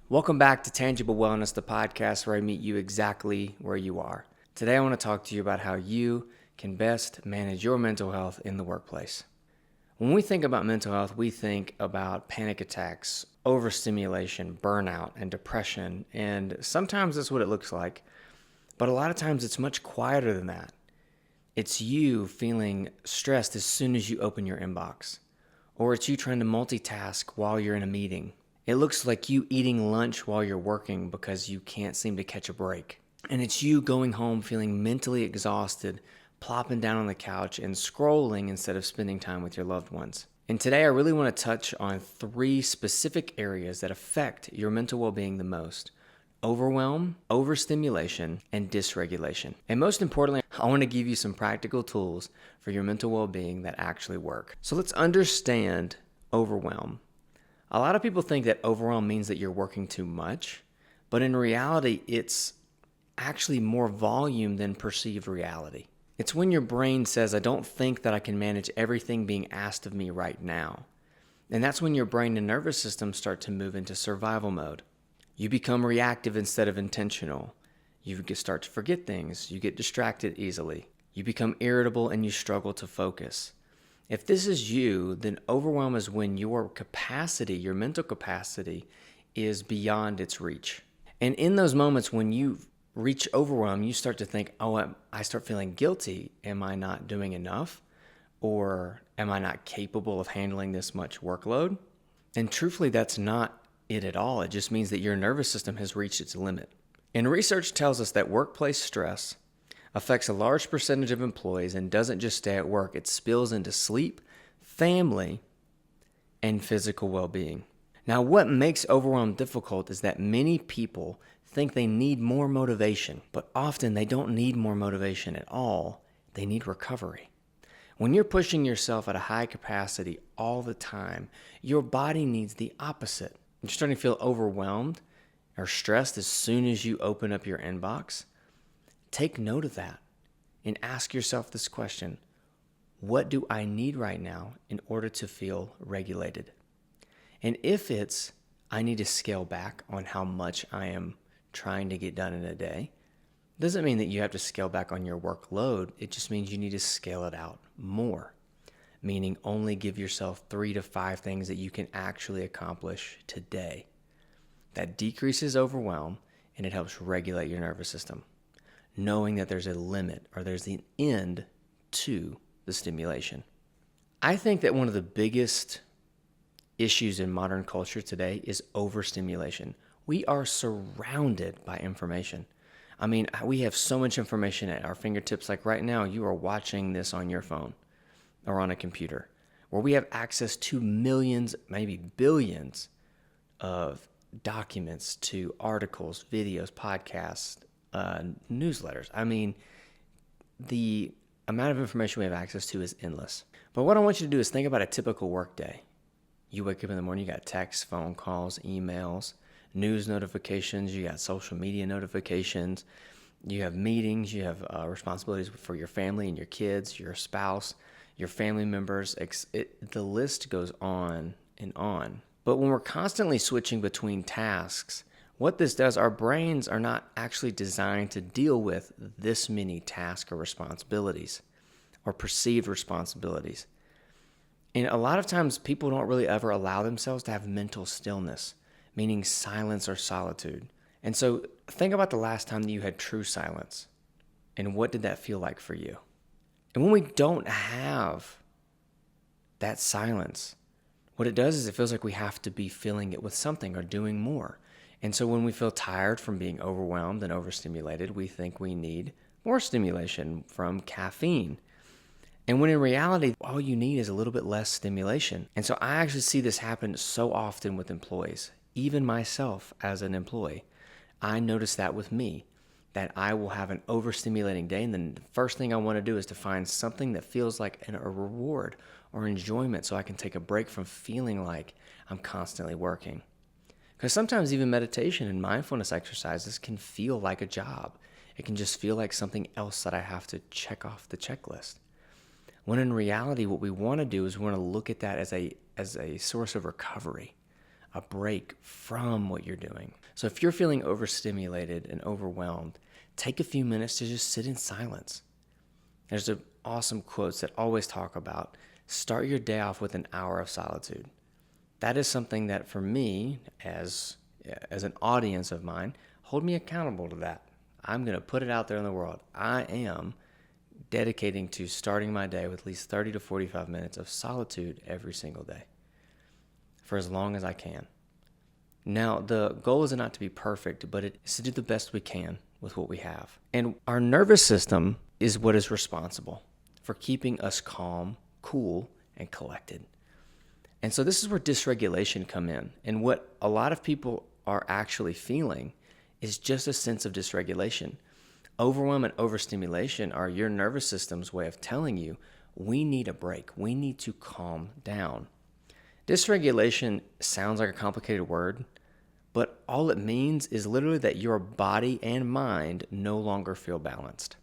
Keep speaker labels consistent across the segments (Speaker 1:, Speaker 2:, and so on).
Speaker 1: Welcome back to Tangible Wellness, the podcast where I meet you exactly where you are. Today I want to talk to you about how you can best manage your mental health in the workplace. When we think about mental health, we think about panic attacks, overstimulation, burnout, and depression, and sometimes that's what it looks like, but a lot of times it's much quieter than that. It's you feeling stressed as soon as you open your inbox, or it's you trying to multitask while you're in a meeting. It looks like you eating lunch while you're working because you can't seem to catch a break. And it's you going home feeling mentally exhausted, plopping down on the couch and scrolling instead of spending time with your loved ones. And today I really want to touch on 3 specific areas that affect your mental well-being the most: overwhelm, overstimulation, and dysregulation. And most importantly, I want to give you some practical tools for your mental well-being that actually work. So let's understand overwhelm. A lot of people think that overwhelm means that you're working too much, but in reality, it's actually more volume than perceived reality. It's when your brain says, I don't think that I can manage everything being asked of me right now. And that's when your brain and nervous system start to move into survival mode. You become reactive instead of intentional. You start to forget things. You get distracted easily. You become irritable and you struggle to focus. If this is you, then overwhelm is when your capacity, your mental capacity, is beyond its reach. And in those moments when you reach overwhelm, you start to think, I start feeling guilty. Am I not doing enough? Or am I not capable of handling this much workload? And truthfully, that's not it at all. It just means that your nervous system has reached its limit. And research tells us that workplace stress affects a large percentage of employees and doesn't just stay at work. It spills into sleep, family, and physical well-being. Now, what makes overwhelm difficult is that many people think they need more motivation, but often they don't need more motivation at all. They need recovery. When you're pushing yourself at a high capacity all the time, your body needs the opposite. You're starting to feel overwhelmed or stressed as soon as you open up your inbox. Take note of that and ask yourself this question: what do I need right now in order to feel regulated? And if it's, I need to scale back on how much I am trying to get done in a day, doesn't mean that you have to scale back on your workload. It just means you need to scale it out more, meaning only give yourself 3 to 5 things that you can actually accomplish today. That decreases overwhelm and it helps regulate your nervous system, knowing that there's a limit or there's an end to the stimulation. I think that one of the biggest issues in modern culture today is overstimulation. We are surrounded by information. I mean, we have so much information at our fingertips. Like right now, you are watching this on your phone or on a computer, where we have access to millions, maybe billions of documents, to articles, videos, podcasts, newsletters. I mean, the amount of information we have access to is endless. But what I want you to do is think about a typical workday. You wake up in the morning, you got texts, phone calls, emails, news notifications, you got social media notifications, you have meetings, you have responsibilities for your family and your kids, your spouse, your family members. The list goes on and on. But when we're constantly switching between tasks, what this does, our brains are not actually designed to deal with this many tasks or responsibilities or perceived responsibilities. And a lot of times people don't really ever allow themselves to have mental stillness, meaning silence or solitude. And so think about the last time that you had true silence and what did that feel like for you? And when we don't have that silence, what it does is it feels like we have to be filling it with something or doing more. And so when we feel tired from being overwhelmed and overstimulated, we think we need more stimulation from caffeine. And when in reality, all you need is a little bit less stimulation. And so I actually see this happen so often with employees. Even myself as an employee, I notice that with me, that I will have an overstimulating day. And then the first thing I want to do is to find something that feels like a reward or enjoyment so I can take a break from feeling like I'm constantly working. Because sometimes even meditation and mindfulness exercises can feel like a job. It can just feel like something else that I have to check off the checklist. When in reality, what we want to do is we want to look at that as a source of recovery, a break from what you're doing. So if you're feeling overstimulated and overwhelmed, take a few minutes to just sit in silence. There's an awesome quotes that always talk about start your day off with an hour of solitude. That is something that for me, as an audience of mine, hold me accountable to that. I'm going to put it out there in the world. I am dedicating to starting my day with at least 30 to 45 minutes of solitude every single day for as long as I can. Now, the goal is not to be perfect, but it is to do the best we can with what we have. And our nervous system is what is responsible for keeping us calm, cool, and collected. And so this is where dysregulation come in. And what a lot of people are actually feeling is just a sense of dysregulation. Overwhelm and overstimulation are your nervous system's way of telling you, we need a break. We need to calm down. Dysregulation sounds like a complicated word, but all it means is literally that your body and mind no longer feel balanced.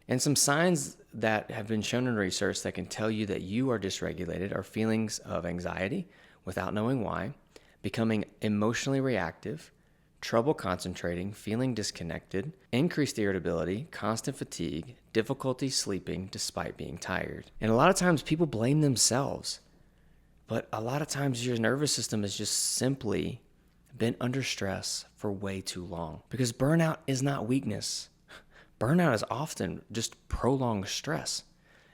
Speaker 1: And some signs that have been shown in research that can tell you that you are dysregulated are feelings of anxiety without knowing why, becoming emotionally reactive, trouble concentrating, feeling disconnected, increased irritability, constant fatigue, difficulty sleeping despite being tired. And a lot of times people blame themselves, but a lot of times your nervous system has just simply been under stress for way too long. Because burnout is not weakness. Burnout is often just prolonged stress,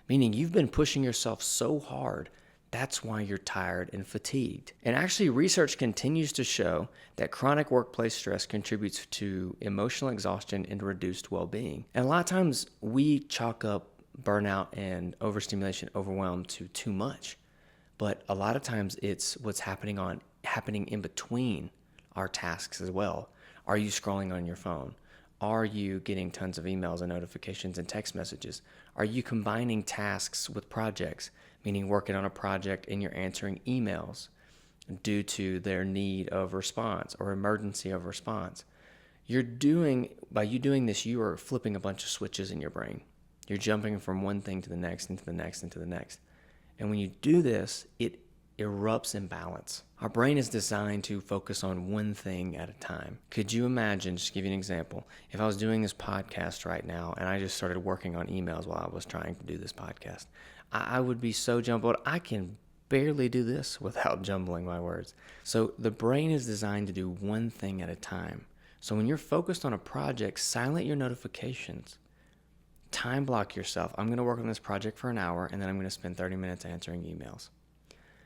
Speaker 1: meaning you've been pushing yourself so hard. That's why you're tired and fatigued. And actually, research continues to show that chronic workplace stress contributes to emotional exhaustion and reduced well-being. And a lot of times we chalk up burnout and overstimulation, overwhelm to too much. But a lot of times it's what's happening in between our tasks as well. Are you scrolling on your phone? Are you getting tons of emails and notifications and text messages? Are you combining tasks with projects, meaning working on a project and you're answering emails due to their need of response or emergency of response? By you doing this, you are flipping a bunch of switches in your brain. You're jumping from one thing to the next, into the next, into the next. And when you do this, it erupts imbalance. Our brain is designed to focus on one thing at a time. Could you imagine, just to give you an example, if I was doing this podcast right now and I just started working on emails while I was trying to do this podcast, I would be so jumbled. I can barely do this without jumbling my words. So the brain is designed to do one thing at a time. So when you're focused on a project, silent your notifications. Time block yourself. I'm going to work on this project for an hour and then I'm going to spend 30 minutes answering emails.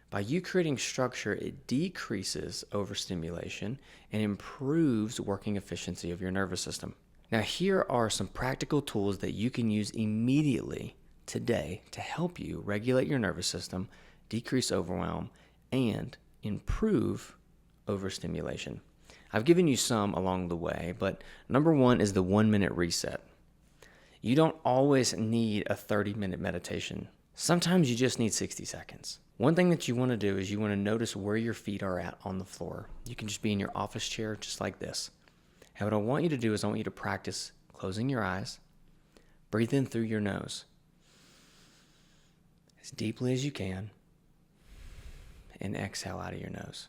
Speaker 1: By you creating structure, it decreases overstimulation and improves working efficiency of your nervous system. Now, here are some practical tools that you can use immediately today to help you regulate your nervous system, decrease overwhelm, and improve overstimulation. I've given you some along the way, but number one is the 1-minute reset. You don't always need a 30-minute meditation. Sometimes you just need 60 seconds. One thing that you want to do is you want to notice where your feet are at on the floor. You can just be in your office chair just like this. And what I want you to do is I want you to practice closing your eyes, breathe in through your nose as deeply as you can, and exhale out of your nose.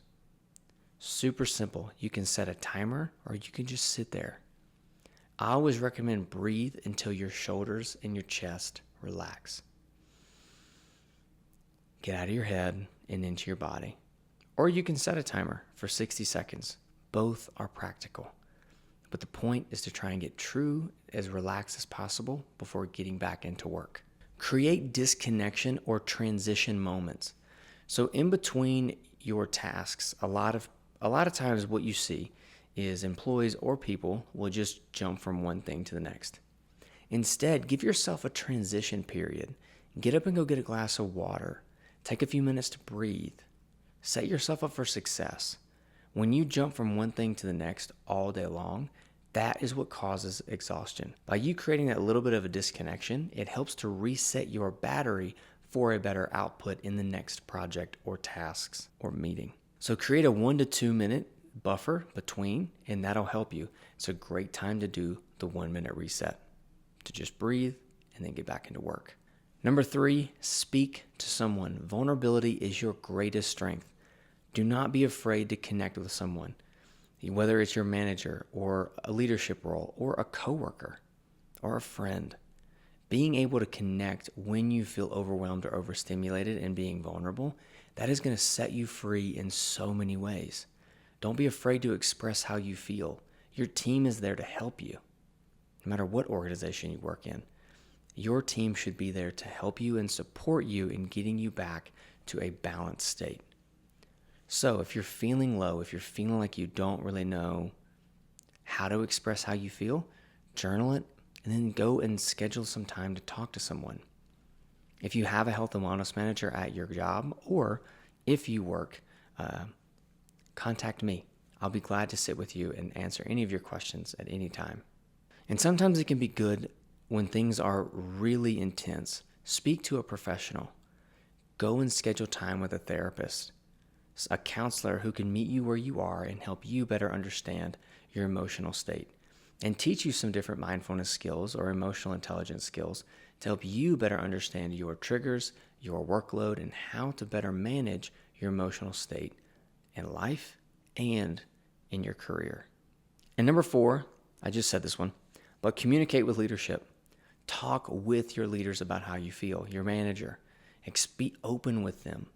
Speaker 1: Super simple. You can set a timer or you can just sit there. I always recommend breathe until your shoulders and your chest relax. Get out of your head and into your body. Or you can set a timer for 60 seconds. Both are practical. But the point is to try and get true as relaxed as possible before getting back into work. Create disconnection or transition moments. So in between your tasks, a lot of times what you see is employees or people will just jump from one thing to the next. Instead, give yourself a transition period. Get up and go get a glass of water. Take a few minutes to breathe. Set yourself up for success. When you jump from one thing to the next all day long, that is what causes exhaustion. By you creating that little bit of a disconnection, it helps to reset your battery for a better output in the next project or tasks or meeting. So create a 1 to 2 minute buffer between, and that'll help you. It's a great time to do the 1-minute reset, to just breathe and then get back into work. Number 3, speak to someone. Vulnerability is your greatest strength. Do not be afraid to connect with someone, whether it's your manager or a leadership role or a coworker or a friend. Being able to connect when you feel overwhelmed or overstimulated and being vulnerable, that is going to set you free in so many ways. Don't be afraid to express how you feel. Your team is there to help you. No matter what organization you work in, your team should be there to help you and support you in getting you back to a balanced state. So if you're feeling low, if you're feeling like you don't really know how to express how you feel, journal it and then go and schedule some time to talk to someone. If you have a health and wellness manager at your job, or if you work, contact me. I'll be glad to sit with you and answer any of your questions at any time. And sometimes it can be good when things are really intense. Speak to a professional. Go and schedule time with a therapist, a counselor who can meet you where you are and help you better understand your emotional state and teach you some different mindfulness skills or emotional intelligence skills to help you better understand your triggers, your workload, and how to better manage your emotional state in life and in your career. And number 4, I just said this one, but communicate with leadership. Talk with your leaders about how you feel, your manager. Be open with them.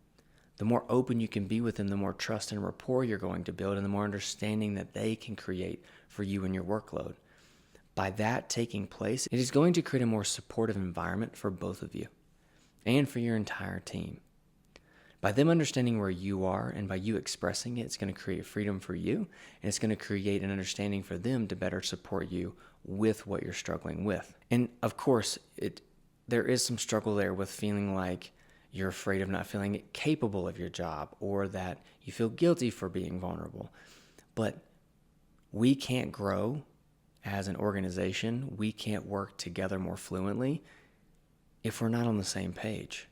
Speaker 1: The more open you can be with them, the more trust and rapport you're going to build and the more understanding that they can create for you and your workload. By that taking place, it is going to create a more supportive environment for both of you and for your entire team. By them understanding where you are and by you expressing it, it's going to create freedom for you and it's going to create an understanding for them to better support you with what you're struggling with. And of course, there is some struggle there with feeling like you're afraid of not feeling capable of your job or that you feel guilty for being vulnerable. But we can't grow as an organization. We can't work together more fluently if we're not on the same page.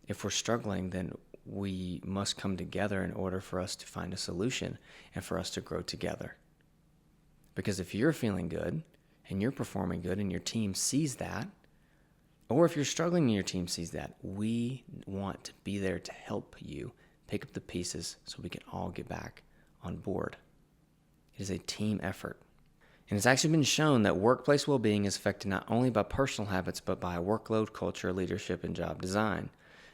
Speaker 1: If we're struggling, then we must come together in order for us to find a solution and for us to grow together. Because if you're feeling good and you're performing good and your team sees that, or if you're struggling and your team sees that, we want to be there to help you pick up the pieces so we can all get back on board. It is a team effort. And it's actually been shown that workplace well-being is affected not only by personal habits, but by workload, culture, leadership, and job design,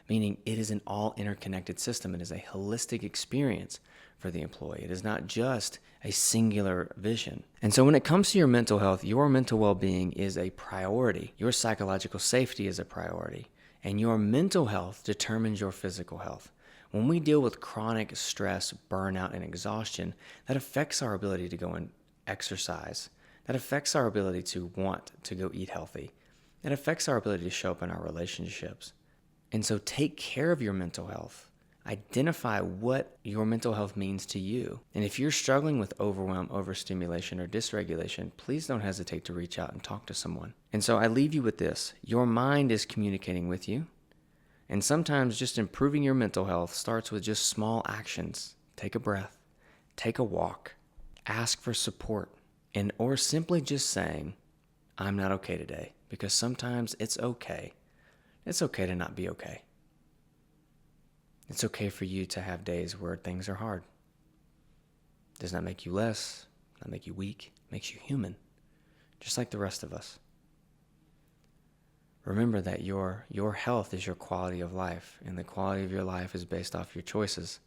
Speaker 1: meaning it is an all interconnected system. It is a holistic experience for the employee. It is not just a singular vision. And so when it comes to your mental health, your mental well-being is a priority. Your psychological safety is a priority. And your mental health determines your physical health. When we deal with chronic stress, burnout, and exhaustion, that affects our ability to go and exercise. That affects our ability to want to go eat healthy. That affects our ability to show up in our relationships. And so take care of your mental health. Identify what your mental health means to you. And if you're struggling with overwhelm, overstimulation, or dysregulation, please don't hesitate to reach out and talk to someone. And so I leave you with this. Your mind is communicating with you. And sometimes just improving your mental health starts with just small actions. Take a breath, take a walk, ask for support, or simply just saying, I'm not okay today. Because sometimes it's okay. It's okay to not be okay. It's okay for you to have days where things are hard. It does not make you less, not make you weak, it makes you human, just like the rest of us. Remember that your health is your quality of life, and the quality of your life is based off your choices.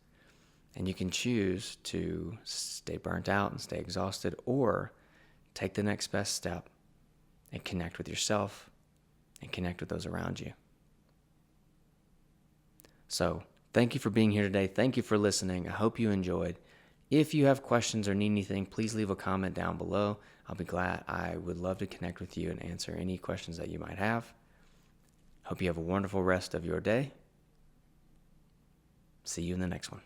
Speaker 1: And you can choose to stay burnt out and stay exhausted, or take the next best step and connect with yourself and connect with those around you. So, thank you for being here today. Thank you for listening. I hope you enjoyed. If you have questions or need anything, please leave a comment down below. I'll be glad. I would love to connect with you and answer any questions that you might have. Hope you have a wonderful rest of your day. See you in the next one.